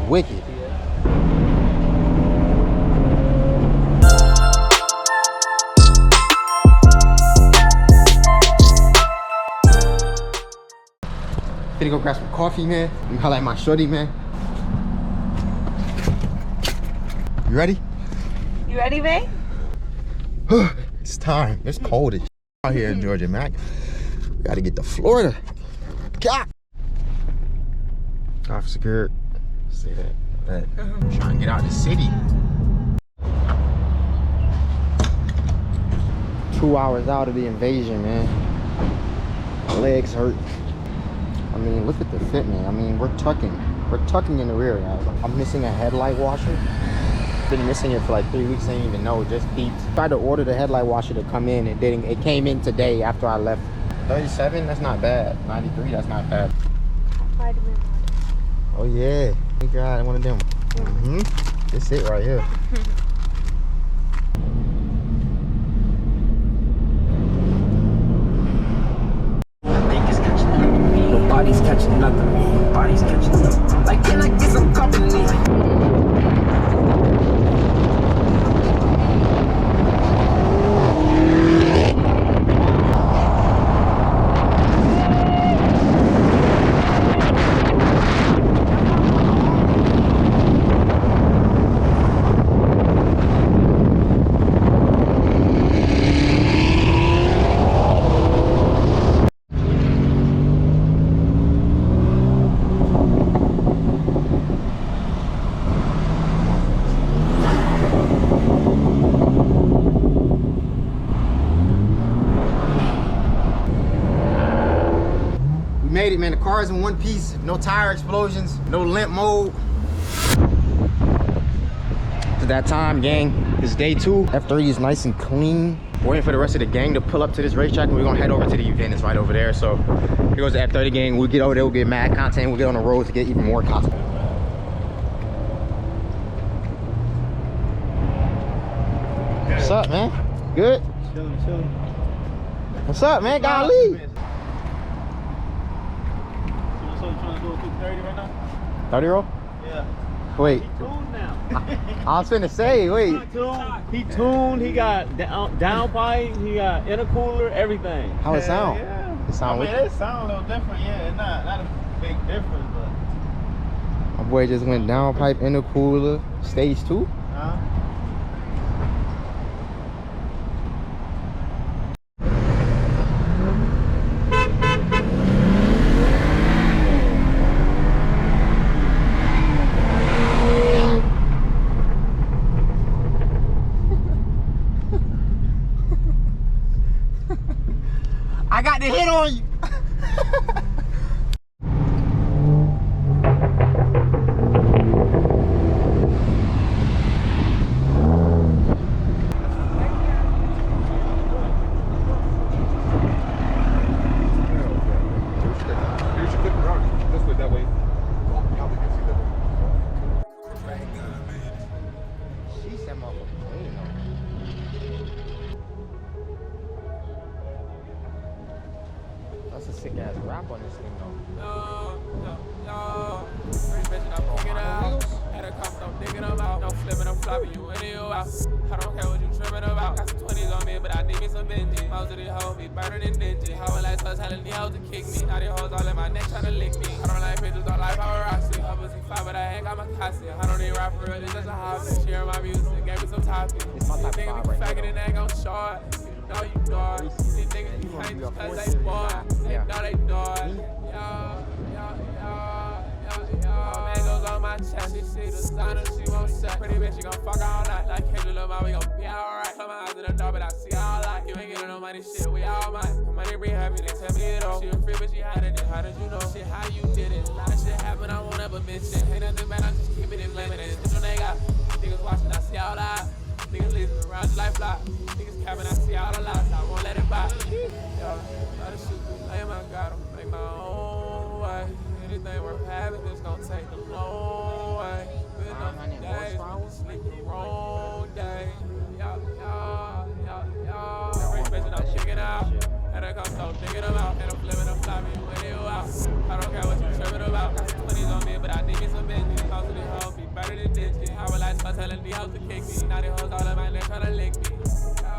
wicked. Finna go grab some coffee, man. Let me holla at my shorty, man. You ready? You ready, babe? It's time. It's cold as out here in Georgia, man. We gotta get to Florida. God. Off secured. See that? I'm trying to get out of the city. 2 hours out of the invasion, man. My legs hurt. I mean, look at the fit, man. I mean, we're tucking in the rear, guys. I'm missing a headlight washer. Been missing it for like 3 weeks. I didn't even know. Just peeped. Tried to order the headlight washer to come in. It didn't. It came in today after I left. 37. That's not bad. 93. That's not bad. Vitamin water. Oh yeah. We got one of them. This it right here. Nobody's catching nothing. Nobody's catching nothing. Like, can I get some company? Made it, man. The car is in one piece. No tire explosions, no limp mode. It's that time, gang. It's day 2. F30 is nice and clean. Waiting for the rest of the gang to pull up to this racetrack, and we're gonna head over to the event. It's right over there. So here goes the F30 gang. We'll get over there, we'll get mad content, we'll get on the road to get even more content. What's up, man? Good? Chilling. What's up, man? Gotta leave. So you trying to go through 30 right now? 30 roll? Yeah. Wait. He tuned now. I was finna say, wait. He tuned. He got downpipe. He got intercooler. Everything. How it sound? Yeah. It sound I mean, it sound a little different. Yeah, it's not a big difference, but. My boy just went downpipe, intercooler, stage 2. Huh? I got the hit on you. That's a sick ass rap on this thing though. Had a cop, I'm digging them out. No flipping, I'm flopping you in you out. I don't care what you tripping about. Got some 20s on me, but I need me some Benji. Most of these hoes be burning and dingy. How will I touch telling these hoes to kick me? Now these hoes all in my neck trying to lick me. I don't like pictures, don't like paparazzi. I was 5, but I ain't got my Cassie. I don't need rap for real, it's just a hobby. Sharing my music, gave me some topics. It's my type of vibe right Faggot now. and they gon' short. You know it. These niggas be hating just cause they bored. They know they know it. Mangoes on my chest, she see the sign and she won't set. Pretty bitch, she gon' fuck all night. Like Kendrick Lamar, we gon' be alright. Close my eyes in the dark, but I see all light. You ain't getting no money, shit, we all mine. Money bring happiness, tell me it all. She was free, but she hiding it. How did you know? Shit, how you did it? A lot of shit happened, I won't ever mention. Ain't nothing bad, I'm just keeping it blaming it. This one they got niggas watching, I see all live. Niggas leaving around just like fly. Niggas capping, I see all the lies. I won't let it by. Yo, other shit be lame, I gotta make my own way. Anything worth having, just gon' take the long way. Been up for days, sleep the wrong day. That rich bitch and I'm checking out. And I come so digging them out. And I'm flipping, I'm flopping, when you out. I don't care what you tripping about. Got some 20s on me, but I need me some Benji. Most of these hoes tryna lick me.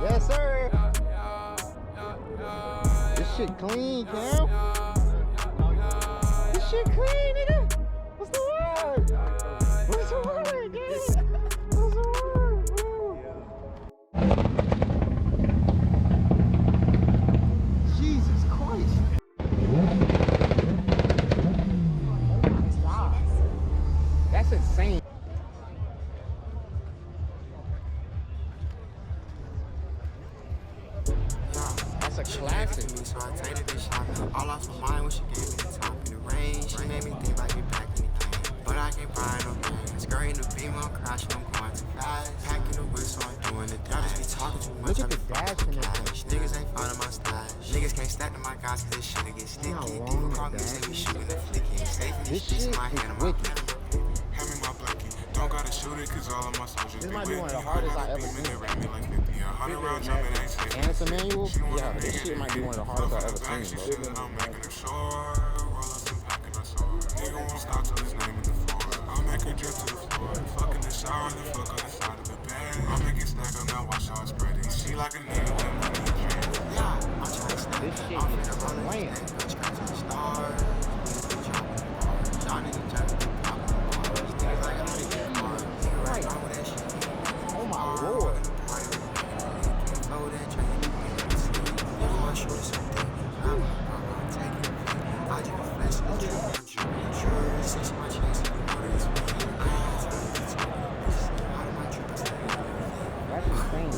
Yes, sir. Yeah, yeah, yeah, yeah, This shit clean, Cam. yeah, This shit clean, nigga. What's the word? What's the word, dude? What's the word, bro? Jesus Christ. That's insane. That's a classic. So I take it this shot. All off my mind when she gave me the top in the range. She made me think about get back in the game. But I can't buy no thing. Skirting the beam, I'm crashing, I'm going too fast. Packing the whip, so I'm doing the dash. Y'all just be talking too much. Look at the dash in this. Niggas ain't finding my stash. Niggas can't stack to my guys cause this shit get sticky. People call me, say we shooting the flicky. Safe in This these streets, shit my is hand on my wicked. Hand me my blackie. Don't gotta shoot it cause all of my soldiers This be might be with one me. of the hardest I ever Beam seen. and they rate me like 50. 100 round drum and ain't safe. And it's a manual. Yeah, this shit might be one of the hardest I ever Back, she seen, said I'm making her sure. Roll up some pack and I saw her. Nigga won't stop till his name in the floor. I'll make her drip to the floor. Fuck in the shower, then fuck on the side of the bed. I'll make it snack up, now watch how I spread it. She like a nigga with money and dreams. Yeah, I'm trying to snap. This shit I'm is finna run slam. it. Scratching the stars. Y'all niggas trying to pop the bars. Niggas like I don't get bars. Nigga right on with that shit. Oh my lord. That's insane.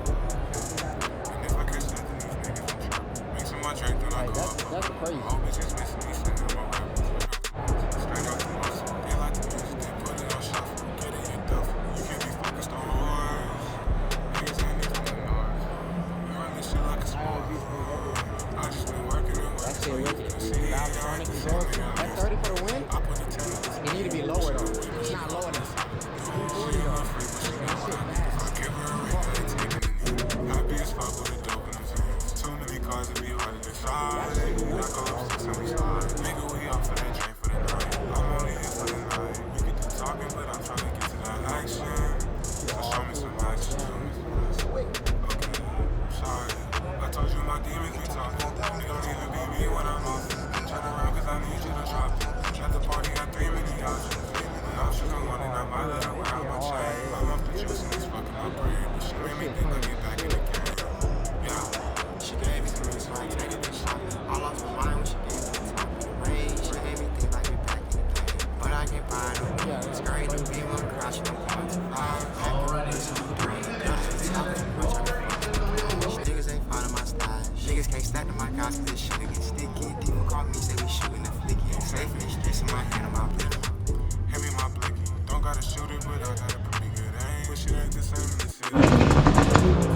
And if I catch something, these niggas in trouble. Mix in my drink, then I Like, go that's up. crazy. All bitches missing me, sending my rappers. Straight out the muscle. They like the music, they put it on shuffle. Get in your duffel. You can't be focused on wars. Niggas ain't even the noise. We run this shit like a sport. I just been working and That working. shit wicked. Valve Sonic is up. F30 for the win. I put the 10 in this It need to be lower though. It's not lower than 240 though. That shit fast. give her a ring, I ain't taking it. Happy as fuck with a dope in the veins. Too many cars to be harder to find. I go up to we slide. Nigga, we off for that train for the night. I'm only here for the night. We get to talking, but I'm trying to get to that action. So show me some action. Okay, I'm sorry. I told you my demons be talking. You don't even be me when I'm off. Turn around cause I need you to drop it. At the party, got 3 many options. Options I'm running out my little around my chain. I'm off the juice and it's fucking my brain. But she made me think I get back in the game. Yeah. She gave me some so I take it this shot. All off my mind when she gave me the top of the range. She made me think I get back in the game. But I can't buy no thing. Skirting the beam, I'm crashing, I'm going too far. Packing the whip, so I'm doing the dash. Talking too much, I'm fucking. Niggas ain't finding my stash. Niggas can't stack to my guys cause this shit get sticky. People call me, say we shooting the flicky. Safe in these streets, in my hand on my blicky. Hand me my blicky. Don't gotta shoot it, but I got a pretty good aim. But shit ain't the same in the city.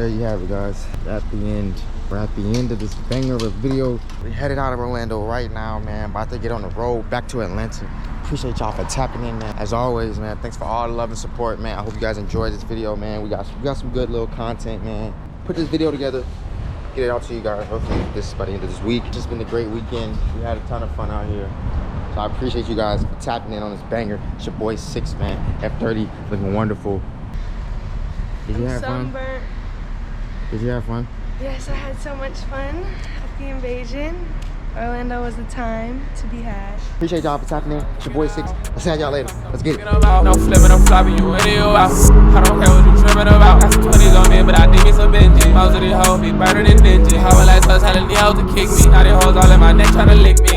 There you have it, guys. At the end. We're at the end of this banger of a video. We're headed out of Orlando right now, man. About to get on the road back to Atlanta. Appreciate y'all for tapping in, man. As always, man, thanks for all the love and support, man. I hope you guys enjoyed this video, man. We got some good little content, man. Put this video together, get it out to you guys. Hopefully this by the end of this week. It's just been a great weekend. We had a ton of fun out here. So I appreciate you guys for tapping in on this banger. It's your boy 6, man. F30 looking wonderful. Did you have fun? Sunburnt. Did you have fun? Yes, I had so much fun at the invasion. Orlando was the time to be had. Appreciate y'all for tapping in. It's your boy 6. I'll see y'all later. Let's get it. No flipping, no flopping, you in or you out. I don't care what you tripping about. Got some 20s on me, but I think it's a Benji. Most of these hoes be better than dingy. How will I so telling these hoes to kick me? Now these hoes all in my neck trying to lick me.